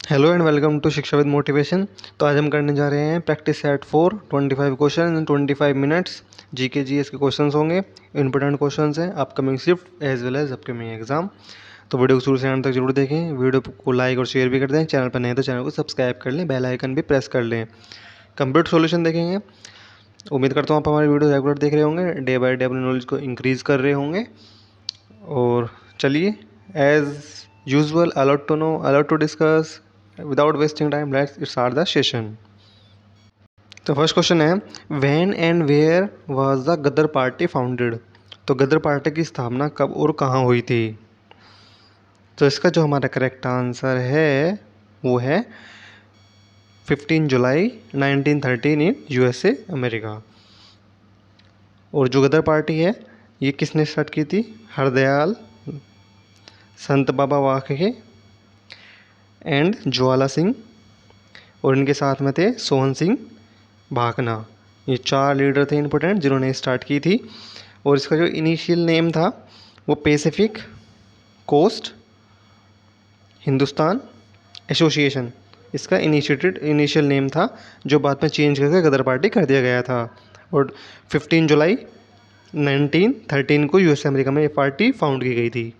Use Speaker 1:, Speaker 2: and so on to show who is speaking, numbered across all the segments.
Speaker 1: Hello and welcome to Shiksha with motivation. तो आज हम करने जा रहे हैं practice set 4 25 question in 25 minutes. GK GS के क्वेश्चंस होंगे, इंपॉर्टेंट क्वेश्चंस हैं upcoming shift as well as upcoming exam. तो वीडियो को शुरू से अंत तक जरूर देखें, वीडियो को लाइक और शेयर भी कर दें, चैनल पर नए तो चैनल को सब्सक्राइब कर लें, बेल आइकन भी प्रेस कर लें। कंप्लीट सॉल्यूशन देखेंगे। उम्मीद करता हूँ आप हमारी वीडियो रेगुलर देख रहे होंगे, डे बाय डे अपनी नॉलेज को इंक्रीज़ कर रहे होंगे। और चलिए, as usual, alert to know, alert to discuss, without wasting time let's start the session. तो फर्स्ट क्वेश्चन है, when and where was the Ghadar party founded. तो गदर पार्टी की स्थापना कब और कहाँ हुई थी। तो इसका जो हमारा करेक्ट आंसर है वो है 15 जुलाई 1913 इन यूएसए अमेरिका। और जो गदर पार्टी है ये किसने स्टार्ट की थी, हरदयाल, संत बाबा वाकके एंड ज्वाला सिंह, और इनके साथ में थे सोहन सिंह भाकना। ये 4 लीडर थे इंपॉर्टेंट जिन्होंने स्टार्ट की थी। और इसका जो इनिशियल नेम था वो पैसिफिक कोस्ट हिंदुस्तान एसोसिएशन, इसका इनिशियल नेम था, जो बाद में चेंज करके गदर पार्टी कर दिया गया था। और 15 जुलाई 1913 को यूएस अमेरिका में ये पार्टी फाउंड की गई थी,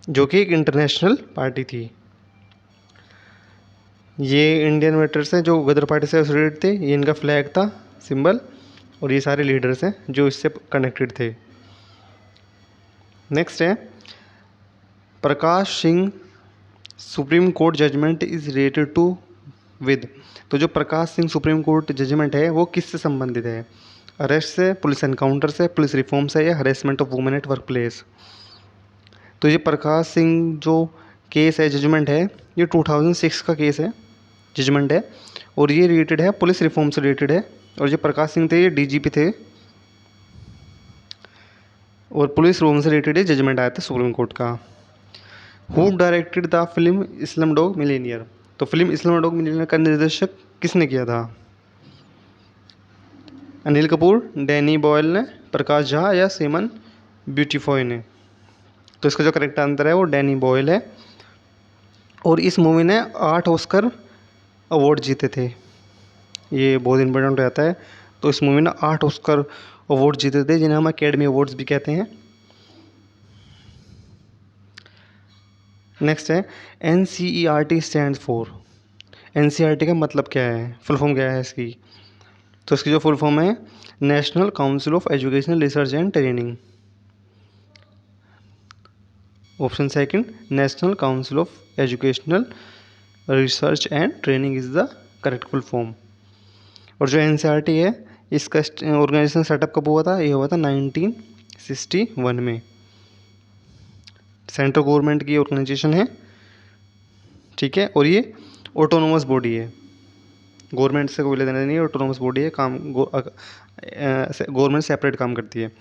Speaker 1: जो कि एक इंटरनेशनल पार्टी थी। ये इंडियन वेटर्स हैं जो गदर पार्टी से एसोसिएटेड थे, ये इनका फ्लैग था, सिंबल। और ये सारे लीडर्स हैं जो इससे कनेक्टेड थे। नेक्स्ट है, Prakash Singh supreme court judgement is related to with. तो जो Prakash Singh supreme court judgement है वो किससे संबंधित है, अरेस्ट से, पुलिस एनकाउंटर से, पुलिस रिफॉर्म से, या harassment of women at work place. तो ये प्रकाश सिंह जो केस है, जजमेंट है, ये 2006 का केस है, जजमेंट है। और ये रिलेटेड है पुलिस रिफॉर्म से रिलेटेड है। और जो प्रकाश सिंह थे ये डीजीपी थे, और पुलिस रिफॉर्म से रिलेटेड जजमेंट आया था सुप्रीम कोर्ट का। Who directed the film Islam dog Millionaire. तो फिल्म इस्लाम डॉग मिलेनियर का निर्देशक किसने किया था, अनिल कपूर, डैनी बॉयल ने, प्रकाश झा, या सेमन ब्यूटीफॉय ने। तो इसका जो करेक्ट आंसर है वो डैनी बॉयल है। और इस मूवी ने 8 ऑस्कर अवार्ड जीते थे, ये बहुत इंपॉर्टेंट रहता है। तो इस मूवी ने 8 ऑस्कर अवार्ड जीते थे, जिन्हें हम अकेडमी अवार्ड्स भी कहते हैं। नेक्स्ट है, NCERT स्टैंड फॉर। NCERT का मतलब क्या है, फुल फॉर्म क्या है इसकी। तो इसकी जो फुल फॉर्म है, national council of educational research and training. Option second, national council of educational research and training is the correct full form. और जो NCERT है इसका ऑर्गेनाइजेशन सेटअप कब हुआ था, ये हुआ था 1961 में। सेंट्रल गवर्नमेंट की ऑर्गेनाइजेशन है, ठीक है। और ये ऑटोनोमस बॉडी है, गवर्नमेंट से कोई लेना देना नहीं है, ऑटोनोमस बॉडी है, काम गवर्नमेंट सेपरेट काम करती है।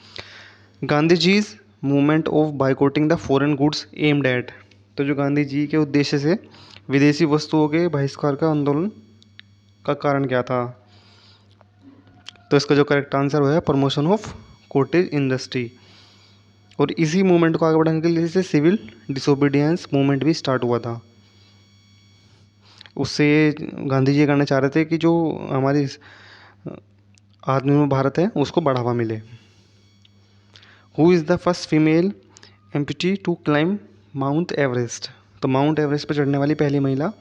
Speaker 1: Gandhi ji's movement of boycotting the foreign goods aimed at. तो जो गांधी जी के उद्देश्य से विदेशी वस्तुओं के बहिष्कार का आंदोलन का कारण क्या था। तो इसका जो करेक्ट आंसर हुआ है प्रमोशन ऑफ कॉटेज इंडस्ट्री। और इसी मूवमेंट को आगे बढ़ाने के लिए सिविल डिसोबीडियंस मूवमेंट भी स्टार्ट हुआ था। उससे गांधी जी करना चाह रहे थे कि जो हमारी आत्मनिर्भर भारत है उसको बढ़ावा मिले। Who is the first female empty to climb mount Everest. तो माउंट एवरेस्ट पर चढ़ने वाली पहली महिला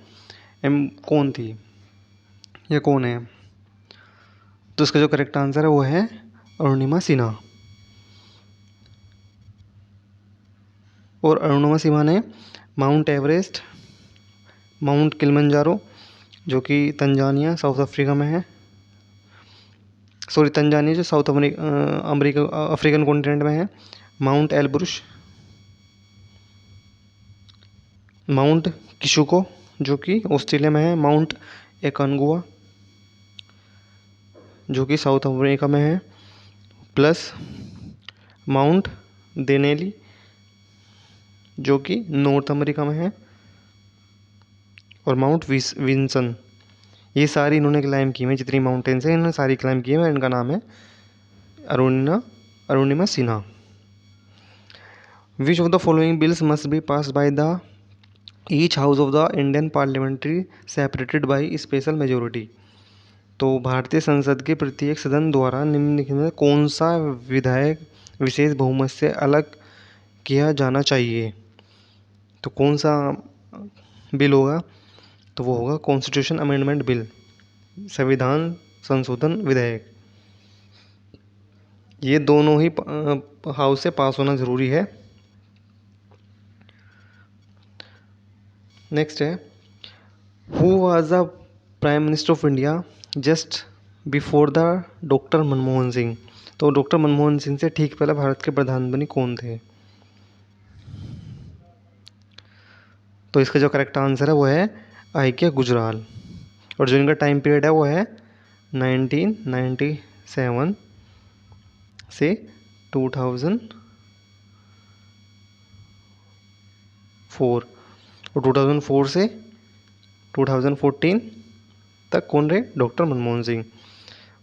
Speaker 1: कौन थी, या कौन है। तो इसका जो करेक्ट आंसर है वो है अरुणिमा सिन्हा। और अरुणिमा सिन्हा ने माउंट एवरेस्ट, माउंट किलिमंजारो जो कि तंजानिया साउथ अफ्रीका में है, सॉरी तंजानिया जो साउथ अमेरिका अफ्रीकन कॉन्टिनेंट में है, माउंट एलब्रुश, माउंट किशुको जो कि ऑस्ट्रेलिया में है, माउंट एकानगुआ जो कि साउथ अमेरिका में है, प्लस माउंट देनेली जो कि नॉर्थ अमेरिका में है, और माउंट विंसन। ये सारी इन्होंने क्लाइम की हैं, जितनी माउंटेन्स हैं इन्होंने सारी क्लाइम की हैं। इनका नाम है अरुणिमा सिन्हा। विच of the following bills must be pass by the each house of the Indian parliamentary separated by special majority. तो भारतीय संसद के प्रत्येक सदन द्वारा निम्नलिखित में कौन सा विधायक विशेष बहुमत से अलग किया जाना चाहिए। तो कौन सा बिल होगा, तो वो होगा कॉन्स्टिट्यूशन अमेंडमेंट बिल, संविधान संशोधन विधेयक। ये दोनों ही हाउस से पास होना ज़रूरी है। नेक्स्ट है, who was the prime minister of India just before the doctor Manmohan Singh. तो डॉक्टर मनमोहन सिंह से ठीक पहले भारत के प्रधानमंत्री कौन थे। तो इसका जो करेक्ट आंसर है वो है आई के गुजराल। और जो इनका टाइम पीरियड है वो है 1997 से 2004, और 2004 से 2014 तक कौन रहे, डॉक्टर मनमोहन सिंह।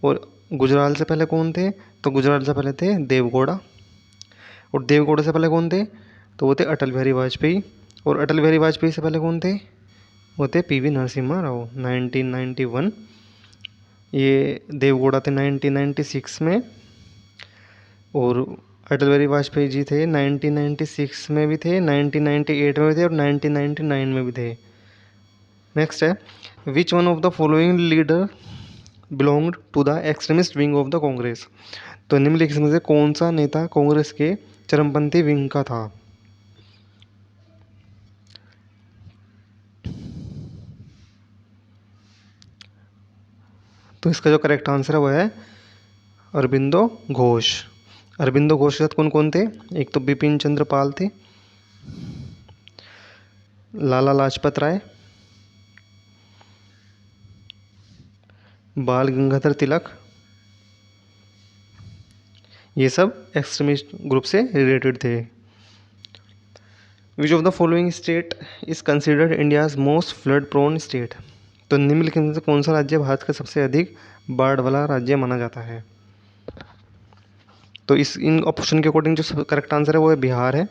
Speaker 1: और गुजराल से पहले कौन थे, तो गुजराल से पहले थे देवगौड़ा। और देवगौड़ा से पहले कौन थे, तो वो थे अटल बिहारी वाजपेयी। और अटल बिहारी वाजपेयी से पहले कौन थे, वो थे पीवी नरसिम्हा राव 1991। ये देवगौड़ा थे 1996 में, और अटल बिहारी वाजपेयी जी थे 1996 में भी थे, 1998 में भी थे, और 1999 में भी थे। नेक्स्ट है, which one of the following leader belonged to the extremist wing of the Congress. तो निम्नलिखित में से कौन सा नेता कांग्रेस के चरमपंथी विंग का था। तो इसका जो करेक्ट आंसर है वो है अरबिंदो घोष। अरबिंदो घोष के साथ कौन कौन थे, एक तो बिपिन चंद्र पाल थे, लाला लाजपत राय, बाल गंगाधर तिलक, ये सब एक्सट्रीमिस्ट ग्रुप से रिलेटेड थे। Which of the following state is considered India's most flood prone state. तो निम्नलिखित में से कौन सा राज्य भारत का सबसे अधिक बाढ़ वाला राज्य माना जाता है। तो इस इन ऑप्शन के अकॉर्डिंग जो करेक्ट आंसर है वो है बिहार है।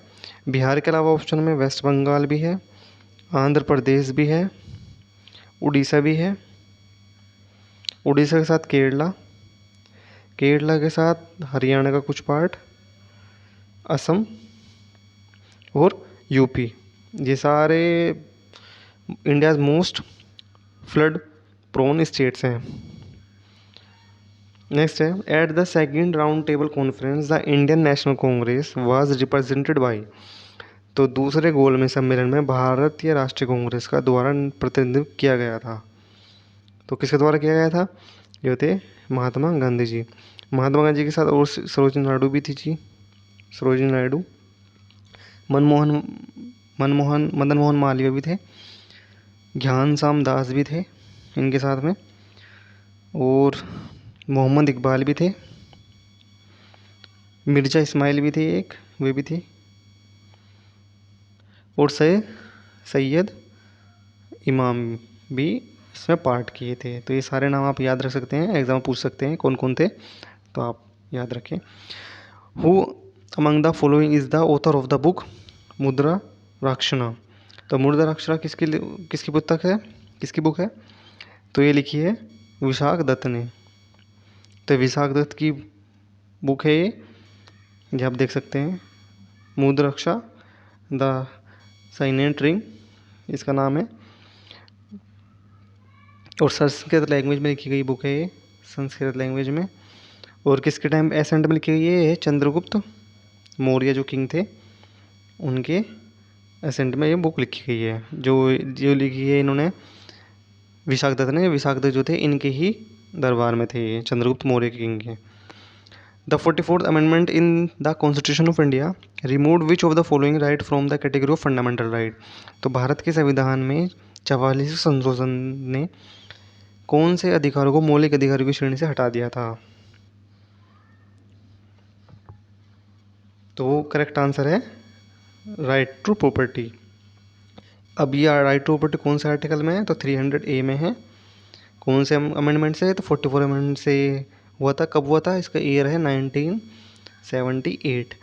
Speaker 1: बिहार के अलावा ऑप्शन में वेस्ट बंगाल भी है, आंध्र प्रदेश भी है, उड़ीसा भी है, उड़ीसा के साथ केरला, केरला के साथ हरियाणा का कुछ पार्ट, असम और यूपी। ये सारे India's most flood prone states हैं। नेक्स्ट है, at the second round table conference the Indian National Congress was represented by. तो दूसरे गोल में सम्मेलन में भारतीय राष्ट्रीय कांग्रेस का द्वारा प्रतिनिधित्व किया गया था। तो किसके द्वारा किया गया था, ये थे महात्मा गांधी जी। महात्मा गांधी के साथ और सरोजिनी नायडू भी थी जी, सरोजिनी नायडू, मनमोहन मदन मोहन मालवीय भी थे, ज्ञान शाम दास भी थे इनके साथ में, और मोहम्मद इकबाल भी थे, मिर्जा इस्माइल भी थे एक, वे भी थे, और सैयद इमाम भी इसमें पार्ट किए थे। तो ये सारे नाम आप याद रख सकते हैं, एग्जाम में पूछ सकते हैं कौन कौन थे, तो आप याद रखें। Who among the following is the author of the book मुद्रा राक्षना। तो मुद्रा राक्षना किसकी पुस्तक है, किसकी बुक है, तो ये लिखी है विशाख दत्त ने। तो विशाख दत्त की बुक है ये आप देख सकते हैं, मुद्रा रक्षा द साइनेंट रिंग इसका नाम है, और संस्कृत लैंग्वेज में लिखी गई बुक है ये, संस्कृत लैंग्वेज में। और किसके टाइम एसेंट में लिखी गई है, चंद्रगुप्त मौर्य जो किंग थे उनके एसेंट में ये बुक लिखी गई है। जो जो लिखी है इन्होंने विशाख दत्त ने, विशाख दत्त जो थे इनके ही दरबार में थे ये, चंद्रगुप्त मौर्य के किंग के। The 44th amendment in the constitution of India remove which of the following right from the category of fundamental right. तो भारत के संविधान में 44वें संशोधन ने कौन से अधिकारों को मौलिक अधिकारों की श्रेणी से हटा दिया था। तो करेक्ट आंसर है राइट टू प्रॉपर्टी। अब ये राइट टू प्रॉपर्टी कौन से आर्टिकल में है, तो 300A में है। कौन से अमेंडमेंट से, तो 44 अमेंडमेंट से हुआ था। कब हुआ था, इसका ईयर है 1978।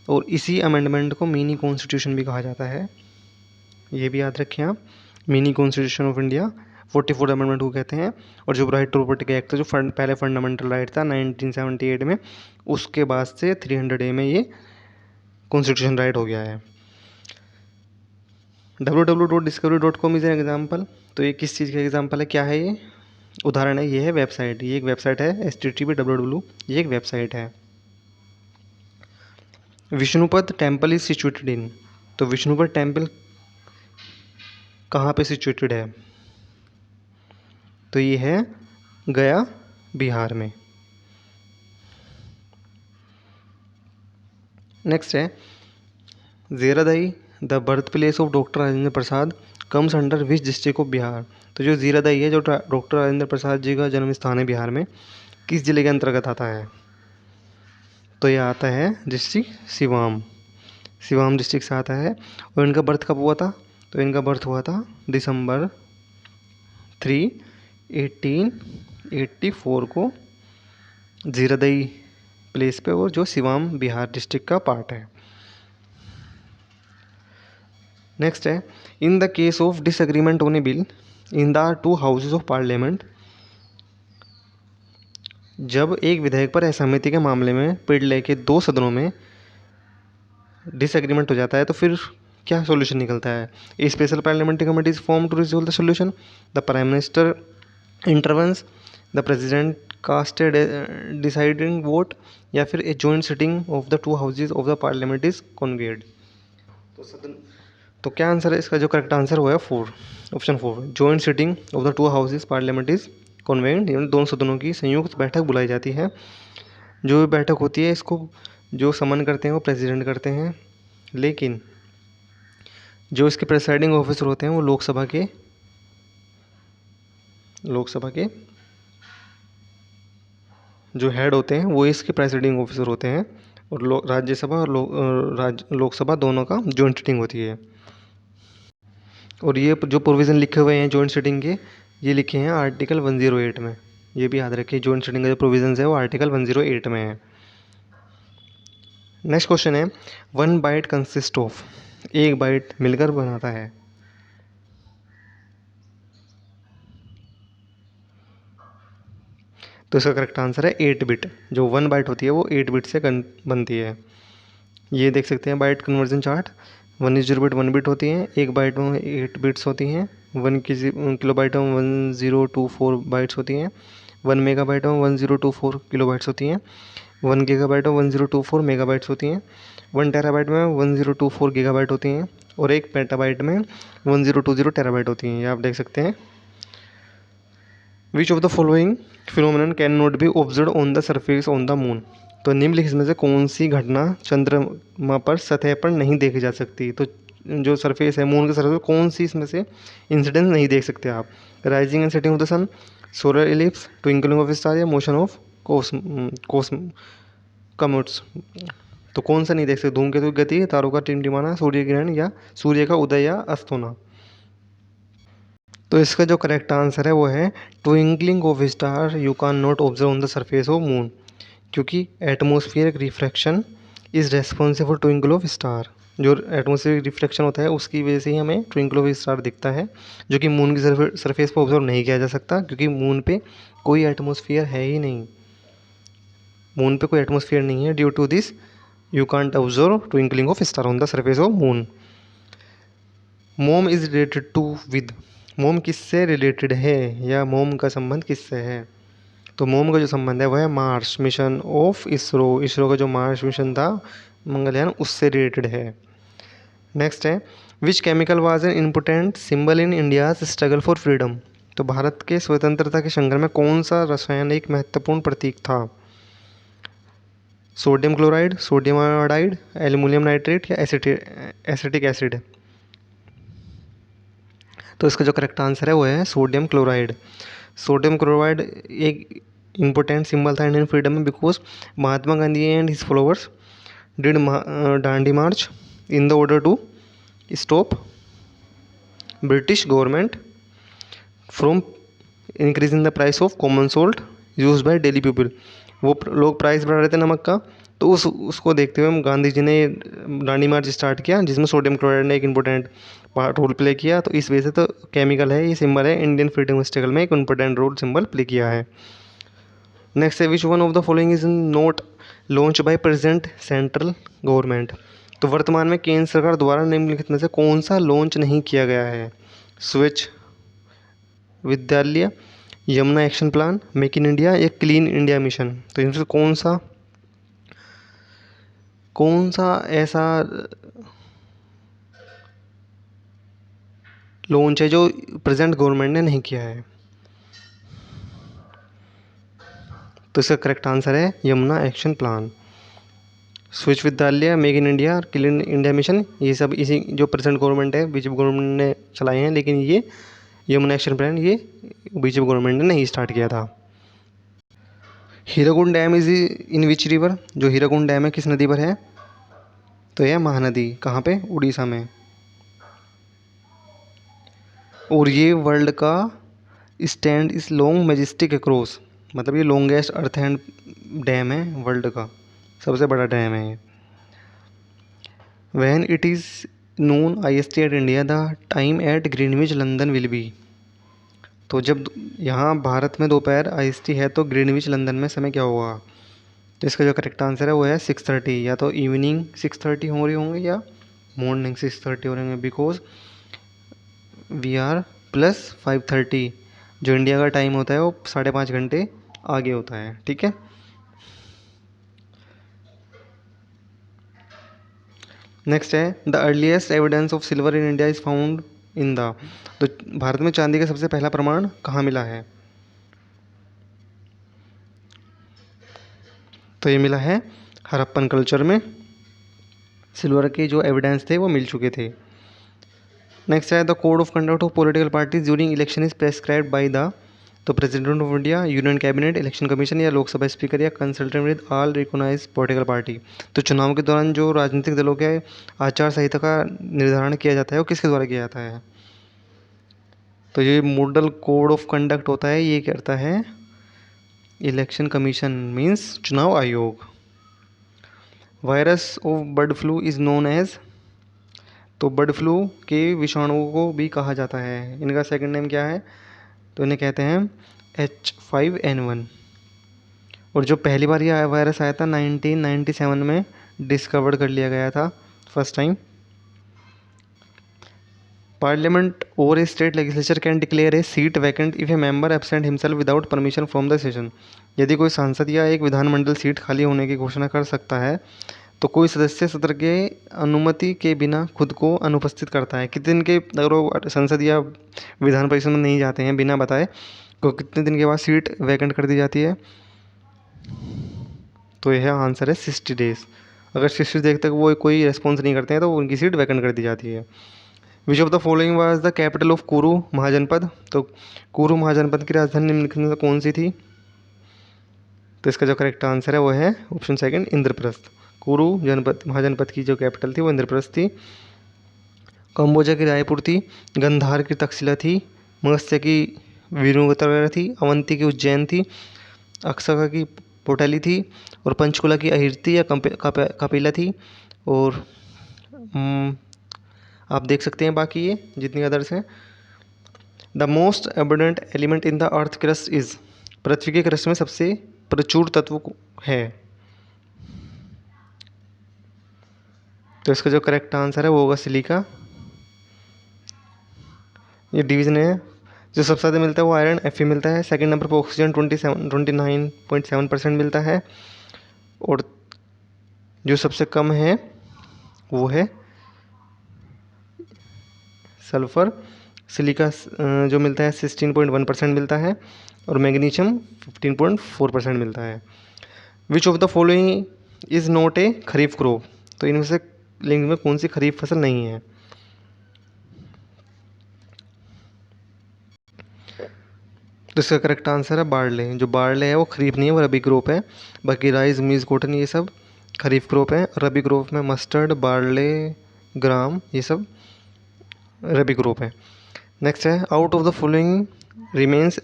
Speaker 1: और इसी अमेंडमेंट को मिनी कॉन्स्टिट्यूशन भी कहा जाता है। ये भी याद रखें आप। Mini constitution of India 44 amendment को कहते हैं। और जो राइट टू प्रॉपर्टी का एक्ट था, जो पहले फंडामेंटल राइट था 1978 में, उसके बाद से 300A में ये कॉन्स्टिट्यूशन राइट हो गया है। www.discovery.com is an example. तो ये किस चीज़ का एग्जाम्पल है, क्या है ये उदाहरण है? ये है वेबसाइट, ये एक वेबसाइट है http://www, ये एक वेबसाइट है। Vishnupad temple is situated in, तो विष्णुपद टेम्पल कहाँ पे सिचुएटेड है? तो ये है गया, बिहार में। नेक्स्ट है Ziradei the birth place of doctor Rajendra Prasad comes under which district of Bihar. तो जो जीरादाई है, जो डॉक्टर राजेंद्र प्रसाद जी का जन्म स्थान है बिहार में, किस जिले के अंतर्गत आता है? तो यह आता है डिस्ट्रिक्ट सिवान, सिवान डिस्ट्रिक्ट से आता है। और इनका बर्थ कब हुआ था? तो इनका बर्थ हुआ था December 3, 1884 को जीरादई प्लेस पे, और जो सिवान बिहार डिस्ट्रिक्ट का पार्ट है। नेक्स्ट है in the case of disagreement on A bill in the two houses of parliament. जब एक विधेयक पर असहमति के मामले में पिछले के दो सदनों में डिसएग्रीमेंट हो जाता है, तो फिर क्या सॉल्यूशन निकलता है? A special parliamentary committee is form to resolve the solution, the prime minister intervenes, the president cast a deciding vote, या फिर a joint sitting of the two houses of the parliament is convened. तो क्या answer है इसका? जो correct answer हुआ है 4, option 4, joint sitting of the two houses parliament is convened, यानी दोनों सदनों की संयुक्त बैठक बुलाई जाती है। जो बैठक होती है, इसको जो समन करते हैं वो प्रेसिडेंट करते हैं, लेकिन जो इसके प्रेसाइडिंग ऑफिसर होते हैं वो लोकसभा के जो हेड होते हैं वो इसके प्रेसिडिंग ऑफिसर होते हैं। और राज्यसभा और लोकसभा दोनों का जॉइंट सिटिंग होती है। और ये जो प्रोविज़न लिखे हुए हैं जॉइंट सिटिंग के, ये लिखे हैं आर्टिकल 108 में। ये भी याद रखिए, जॉइंट सिटिंग का जो प्रोविजंस है वो आर्टिकल 108 में है। नेक्स्ट क्वेश्चन है 1 बाइट कंसिस्ट ऑफ, एक बाइट मिलकर बनाता है। तो इसका करेक्ट आंसर है 8 बिट। जो 1 बाइट होती है वो 8 बिट से बनती है। ये देख सकते हैं byte conversion chart. 1 bit 1 bit होती हैं, एक बाइट में 8 बिट्स होती हैं। 1 किलो बाइट में 1024 बाइट्स होती हैं। 1 मेगा बाइट में 1024 किलो बाइट्स होती हैं। 1 गीगा बाइट में 1024 मेगा बाइट्स होती हैं। 1 टेराबाइट में 1024 गीगा बाइट होती हैं। और एक पेटाबाइट में 1020 टेराबाइट होती हैं। ये आप देख सकते हैं। विच of the following phenomenon can not be observe on the surface on the moon. तो निम्नलिखित में से कौन सी घटना चंद्रमा पर सतह पर नहीं देखी जा सकती? तो जो सरफेस है मून के सरफेस, कौन सी इसमें से इंसिडेंस नहीं देख सकते आप? Rising and setting of the sun, solar eclipse, twinkling of star, या मोशन ऑफ कॉमेट्स। तो कौन सा नहीं देख सकते? धूमकेतु की गति, तारों का टिमटिमाना, सूर्य ग्रहण, या सूर्य का उदय या अस्त होना। तो इसका जो करेक्ट आंसर है वो है twinkling of star you can not observe on the surface of moon, क्योंकि atmospheric refraction is responsible twinkle of star. जो एटमॉस्फेरिक रिफ्लेक्शन होता है उसकी वजह से ही हमें ट्विंकल ऑफ स्टार दिखता है, जो कि मून की सरफेस पर ऑब्जर्व नहीं किया जा सकता, क्योंकि मून पे कोई एटमॉस्फेयर है ही नहीं। मून पे कोई एटमॉस्फेयर नहीं है। Due to this you can't observe twinkling of star on the surface of moon. मोम इज रिलेटेड टू विद, मोम किससे रिलेटेड है, या मोम का संबंध किससे है? तो मोम का जो संबंध है वह है Mars mission of ISRO. ISRO का जो मार्स मिशन था मंगलयान, उससे रिलेटेड है। नेक्स्ट है which chemical was an important symbol in India's struggle for freedom. तो भारत के स्वतंत्रता के संग्राम में कौन सा रसायन एक महत्वपूर्ण प्रतीक था? Sodium chloride, sodium iodide, aluminium nitrate, या एसिटिक एसिड। तो इसका जो करेक्ट आंसर है वो है सोडियम क्लोराइड। सोडियम क्लोराइड एक इम्पोर्टेंट सिंबल था इंडियन फ्रीडम में, because Mahatma Gandhi and his followers did Dandi march in the order to stop British government from increasing the price of common salt use by daily people. वो लोग price बढ़ा रहे थे नमक का, तो उसको देखते हुए गांधी जी ने दांडी मार्च स्टार्ट किया, जिसमें सोडियम क्लोराइड ने एक इम्पोर्टेंट पार्ट रोल प्ले किया। तो इस वजह से तो केमिकल है, ये सिंबल है, इंडियन फ्रीडम स्ट्रगल में एक इम्पोर्टेंट रोल सिंबल प्ले किया है। नेक्स्ट है, which one of the following is not launch by present central government. तो वर्तमान में केंद्र सरकार द्वारा निम्नलिखित में से कौन सा लॉन्च नहीं किया गया है? स्वच्छ विद्यालय, Yamuna action plan, make in India या क्लीन इंडिया मिशन। तो इनमें से कौन सा ऐसा लॉन्च है जो प्रेजेंट गवर्नमेंट ने नहीं किया है? तो इसका करेक्ट आंसर है यमुना एक्शन प्लान। स्वच्छ विद्यालय, make in India, clean India mission, ये सब इसी जो प्रेजेंट गवर्नमेंट है, बीजेपी गवर्नमेंट ने चलाए हैं, लेकिन ये यमुना एक्शन प्लान ये बीजेपी गवर्नमेंट ने नहीं स्टार्ट किया था। Hirakud dam is in which river. जो हीराकुंड डैम है किस नदी पर है? तो यह महानदी। कहाँ पे? उड़ीसा में। और ये वर्ल्ड का stand is long majestic across, मतलब ये लॉन्गेस्ट अर्थ हैंड डैम है वर्ल्ड का, सबसे बड़ा डैम है ये। When it is noon I S T at India the time at Greenwich London will be. तो जब यहाँ भारत में दोपहर आई एस टी है तो ग्रीनविच लंदन में समय क्या होगा? तो इसका जो करेक्ट आंसर है वो है 6:30, या तो इवनिंग 6:30 हो रही होंगे या मॉर्निंग 6:30 हो रहे होंगे, बिकॉज वी आर +5:30, जो इंडिया का टाइम होता है वो 5.5 घंटे आगे होता है। ठीक है। नेक्स्ट है, the earliest evidence of silver in India is found in the. तो भारत में चांदी का सबसे पहला प्रमाण कहाँ मिला है? तो ये मिला है हड़प्पन कल्चर में, सिल्वर के जो एविडेंस थे वो मिल चुके थे। नेक्स्ट है, the code of conduct of political parties during election is prescribed by the. तो president of India, union cabinet, election commission या लोकसभा स्पीकर या consultant with all recognised political party. तो चुनाव के दौरान जो राजनीतिक दलों के आचार संहिता का निर्धारण किया जाता है वो किसके द्वारा किया जाता है? तो ये मॉडल कोड ऑफ कंडक्ट होता है, ये करता है इलेक्शन कमीशन, मीन्स चुनाव आयोग। Virus of bird flu is known as. तो बर्ड फ्लू के विषाणुओं को भी कहा जाता है, इनका सेकंड नेम क्या है? तो इन्हें कहते हैं H5N1। और जो पहली बार ये वायरस आया था 1997 में डिस्कवर्ड कर लिया गया था फर्स्ट टाइम। पार्लियामेंट और a state legislature can declare a seat vacant if a member absent himself without permission from the session. यदि कोई सांसद या एक विधानमंडल सीट खाली होने की घोषणा कर सकता है तो कोई सदस्य सत्र के अनुमति के बिना खुद को अनुपस्थित करता है। कितने दिन के अगर वो संसद या विधान परिषद में नहीं जाते हैं बिना बताए, तो कितने दिन के बाद सीट वैकेंट कर दी जाती है? तो यह आंसर है 60 डेज। अगर 60 डेज तक वो कोई रेस्पॉन्स नहीं करते हैं तो उनकी सीट वैकेंट कर दी जाती है। विच of the following was the capital of कुरु महाजनपद। तो कुरु महाजनपद की राजधानी निम्नलिखित में से कौन सी थी? तो इसका जो करेक्ट आंसर है वो है ऑप्शन सेकंड, इंद्रप्रस्थ। कुरु जनपद महाजनपद की जो कैपिटल थी वो इंद्रप्रस्थ थी। कंबोजा की रायपुर थी, गंधार की तक्षशिला थी, मत्स्य की विनुगतरा थी, अवंती की उज्जैन थी, अक्सका की पोटाली थी, और पंचकुला की अहिरती या कपिला थी। और आप देख सकते हैं बाकी ये जितनी अदर्स हैं। The most abundant element in the earth crust is. पृथ्वी के क्रस्ट में सबसे प्रचुर तत्व है। तो इसका जो करेक्ट आंसर है वो होगा सिलिका। ये डिवीजन है, जो सबसे ज़्यादा मिलता है वो आयरन Fe मिलता है। सेकंड नंबर पर ऑक्सीजन 29.7% मिलता है। और जो सबसे कम है वो है सल्फर। सिलिका जो मिलता है 16.1% मिलता है, और मैग्नीशियम 15.4% मिलता है। विच of the following is not a kharif crop. तो इनमें से लिंक में कौन सी खरीफ फसल नहीं है? तो इसका करेक्ट आंसर है बारले। जो बारले है वो खरीफ नहीं है, वो रबी क्रॉप है। बाकी राइस, मीज़, कॉटन ये सब खरीफ क्रॉप है। रबी क्रॉप में मस्टर्ड, बारले, ग्राम ये सब रबी क्रॉप है। नेक्स्ट है, out of the following remains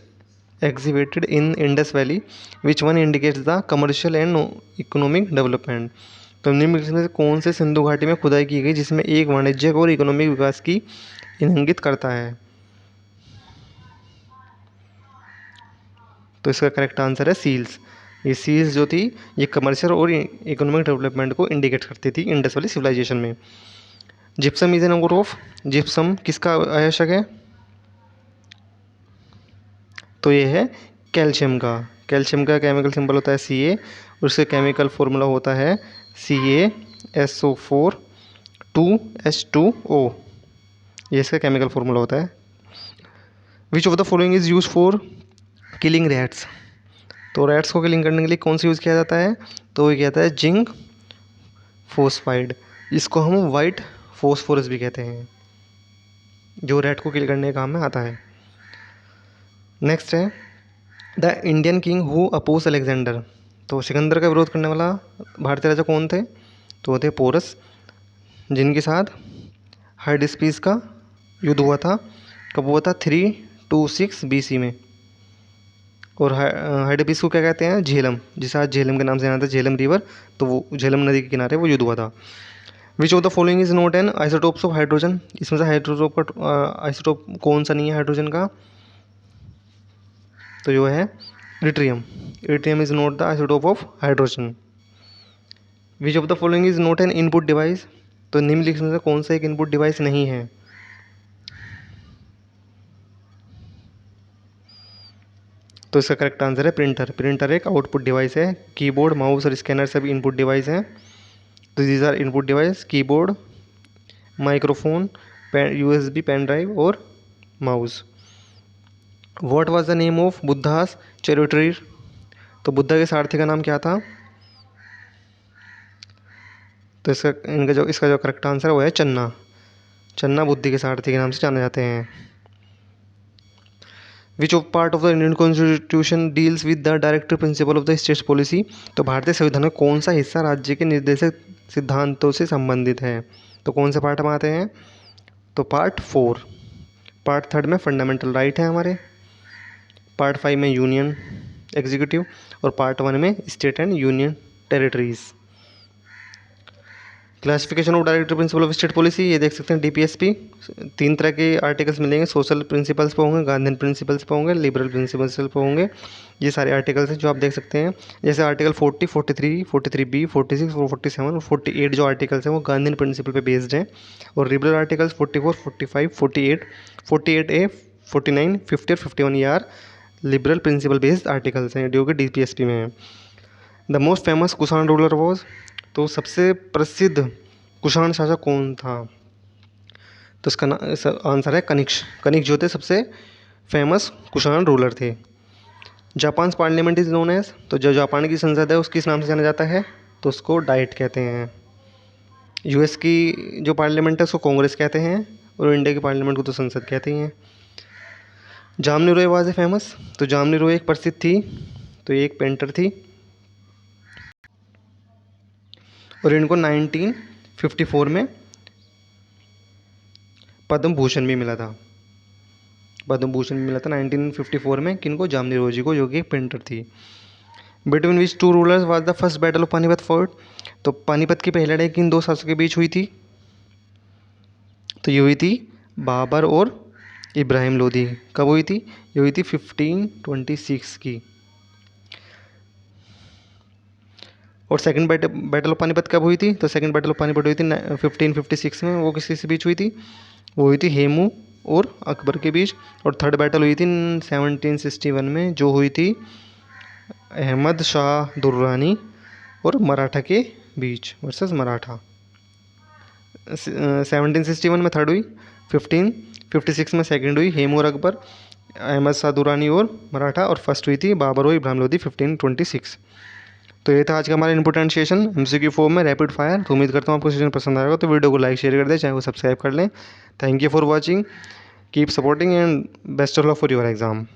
Speaker 1: excavated in Indus Valley? Which one indicates the commercial and economic development? तो निम्नलिखित में से कौन से सिंधु घाटी में खुदाई की गई जिसमें एक वाणिज्यिक और इकोनॉमिक विकास की इंगित करता है? तो इसका करेक्ट आंसर है सील्स। ये सील्स जो थी ये कमर्शियल और इकोनॉमिक डेवलपमेंट को इंडिकेट करती थी इंडस वैली सिविलाइजेशन में। Gypsum is an organic of, gypsum किसका आवश्यक है? तो ये है कैल्शियम का। कैल्शियम का केमिकल सिंबल होता है Ca और उसका केमिकल फॉर्मूला होता है CaSO4 2H2O। ये इसका केमिकल फॉर्मूला होता है। विच of the following is use for killing rats? तो रैट्स को किलिंग करने के लिए कौन सा यूज़ किया जाता है? तो ये कहता है जिंक फोस्फाइड। इसको हम वाइट फोस्फोरस भी कहते हैं, जो रैट को किल करने के काम में आता है। नेक्स्ट है the Indian king who oppose Alexander. तो सिकंदर का विरोध करने वाला भारतीय राजा कौन थे? तो वो थे पोरस, जिनके साथ हाइडिस्पीस का युद्ध हुआ था। कब हुआ था? 326 BC में। और हाइडिस्पीस को क्या कहते हैं? झेलम, जिसे आज झेलम के नाम से जाना था, झेलम रिवर। तो वो झेलम नदी के किनारे वो युद्ध हुआ था। विच of the following is not an isotopes of hydrogen? इसमें से हाइड्रोटोप का आइसोटोप कौन सा नहीं है हाइड्रोजन का? तो जो है yttrium. Yttrium is not the isotope of hydrogen. Which of the following is not an input device? तो निम्नलिखित में से कौन सा एक इनपुट डिवाइस नहीं है? तो इसका करेक्ट आंसर है प्रिंटर। प्रिंटर एक आउटपुट डिवाइस है। कीबोर्ड, माउस और स्कैनर सभी इनपुट डिवाइस हैं। तो these are input device: keyboard, microphone, USB pen drive और mouse. What was the name of Buddha's charioteer? तो बुद्धा के सारथी का नाम क्या था? तो इसका जो करेक्ट आंसर है वो है चन्ना। चन्ना बुद्धि के सारथी के नाम से जाने जाते हैं। Which of part of the Indian constitution deals with the directive principle of the state policy? तो भारतीय संविधान का कौन सा हिस्सा राज्य के निर्देशक सिद्धांतों से संबंधित है? तो कौन से पार्ट में आते हैं? तो पार्ट 4। पार्ट 3 में फंडामेंटल राइट है हमारे, पार्ट 5 में यूनियन एग्जीक्यूटिव और पार्ट 1 में state and union territories. Classification of directive principle of state policy, ये देख सकते हैं DPSP। 3 तरह के आर्टिकल्स मिलेंगे। सोशल प्रिंसिपल्स पे होंगे, गांधीन प्रिंसिपल्स पे होंगे, लिबरल प्रिंसिपल्स पे होंगे। ये सारे आर्टिकल्स हैं जो आप देख सकते हैं। जैसे आर्टिकल 40, 43, 43B, 46 और 47 और 48 जो आर्टिकल्स हैं वो गांधीन प्रिंसिपल पे बेस्ड हैं। और लिबरल आर्टिकल्स 44, 45, 48, 48A, 49, 50 और 51 ये are liberal principle based articles हैं जो कि DPSP में हैं। The most famous Kushan ruler was? तो सबसे प्रसिद्ध कुषाण शासक कौन था? तो इसका आंसर है कनिष्क। कनिष्क जो थे सबसे फेमस कुषाण रूलर थे। Japan parliament is known as? तो जो जापान की संसद है उसकी किस नाम से जाना जाता है? तो उसको डाइट कहते हैं। US की जो पार्लियामेंट है उसको कांग्रेस कहते हैं और इंडिया की पार्लियामेंट को तो संसद कहते हैं। जामनी रॉय वाज ए फेमस? तो जामनी रॉय एक प्रसिद्ध थी, तो ये एक पेंटर थी और इनको 1954 में पद्म भूषण भी मिला था। पद्म भूषण भी मिला था 1954 में किनको? जामनी रॉय जी को, जो कि एक पेंटर थी। Between which two rulers was the first battle of Panipat fought? तो पानीपत की पहली लड़ाई किन दो शासकों के बीच हुई थी? तो ये हुई थी बाबर और इब्राहिम लोदी। कब हुई थी? ये हुई थी 1526 की। और सेकंड बैटल ऑफ पानीपत कब हुई थी? तो सेकंड बैटल ऑफ पानीपत हुई थी 1556 में। वो किसके बीच हुई थी? वो हुई थी हेमू और अकबर के बीच। और थर्ड बैटल हुई थी 1761 में, जो हुई थी अहमद शाह दुर्रानी और मराठा के बीच वर्सेस मराठा। 1761 में थर्ड हुई, 1556 में सेकंड हुई हेमू और अकबर, अहमद शाह दुर्रानी और मराठा, और फर्स्ट हुई थी बाबर और इब्राहिम लोदी 1526। तो ये था आज का हमारा इंपोर्टेंट सेशन MCQ फॉर्म में रैपिड फायर। तो उम्मीद करता हूँ आपको सेशन पसंद आएगा, तो वीडियो को लाइक शेयर कर दें, चैनल को सब्सक्राइब कर लें। Thank you for watching, keep supporting and best of luck for your exam.